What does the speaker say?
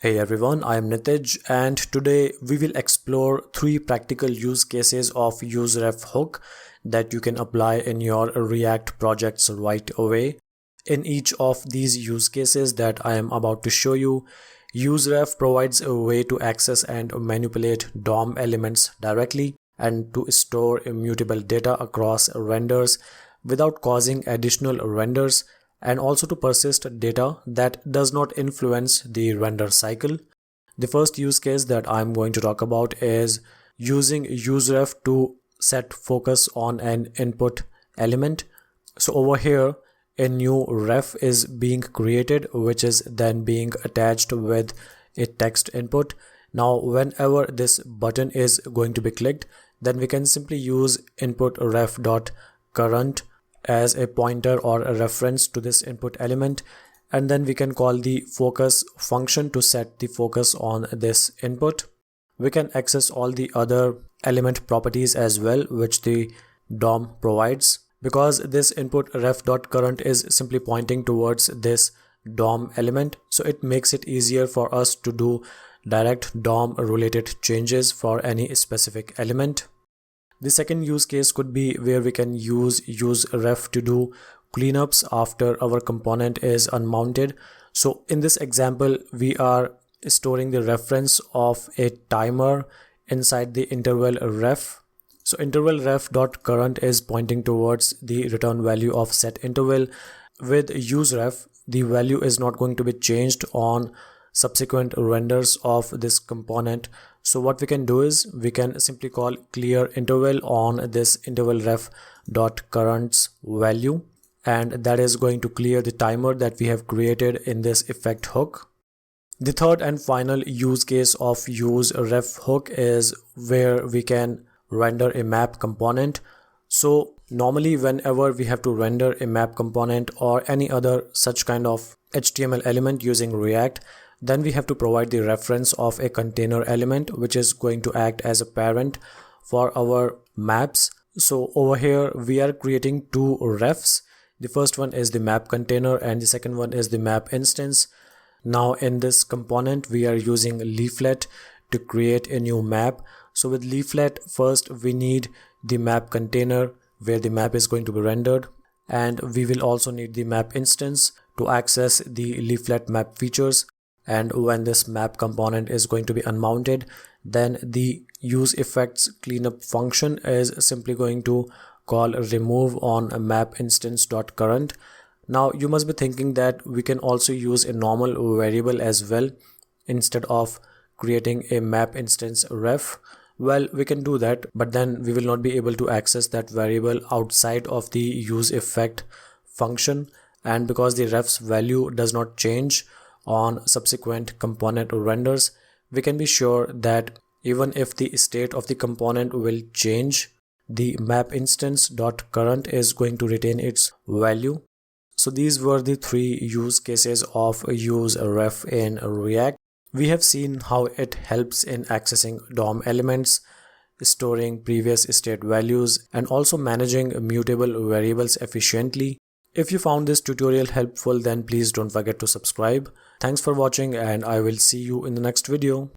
Hey everyone, I am Nitij and today we will explore 3 practical use cases of useRef hook that you can apply in your React projects right away. In each of these use cases that I am about to show you, useRef provides a way to access and manipulate DOM elements directly and to store immutable data across renders without causing additional renders, and also to persist data that does not influence the render cycle. The first use case that I'm going to talk about is using useRef to set focus on an input element. So over here, a new ref is being created, which is then being attached with a text input. Now, whenever this button is going to be clicked, then we can simply use input ref.current as a pointer or a reference to this input element, and then we can call the focus function to set the focus on this input. We can access all the other element properties as well which the DOM provides. Because this input ref.current is simply pointing towards this DOM element, so it makes it easier for us to do direct DOM related changes for any specific element. The second use case could be where we can use useRef to do cleanups after our component is unmounted. So in this example, we are storing the reference of a timer inside the interval ref. So interval ref.current is pointing towards the return value of set interval. With useRef, the value is not going to be changed on subsequent renders of this component. So what we can do is we can simply call clear interval on this interval ref.current's value, and that is going to clear the timer that we have created in this effect hook. The third and final use case of useRef hook is where we can render a map component. So normally whenever we have to render a map component or any other such kind of HTML element using React, then we have to provide the reference of a container element which is going to act as a parent for our maps. So over here we are creating two refs. The first one is the map container and the second one is the map instance. Now in this component we are using leaflet to create a new map. So with leaflet, first we need the map container where the map is going to be rendered, and we will also need the map instance to access the leaflet map features. And when this map component is going to be unmounted, then the useEffects cleanup function is simply going to call remove on a map instance.current. Now you must be thinking that we can also use a normal variable as well instead of creating a map instance ref. Well, we can do that, but then we will not be able to access that variable outside of the useEffect function, and because the ref's value does not change on subsequent component renders, we can be sure that even if the state of the component will change, the map instance.current is going to retain its value. So these were the 3 use cases of useRef in React. We have seen how it helps in accessing DOM elements, storing previous state values, and also managing mutable variables efficiently. If you found this tutorial helpful, then please don't forget to subscribe. Thanks for watching and I will see you in the next video.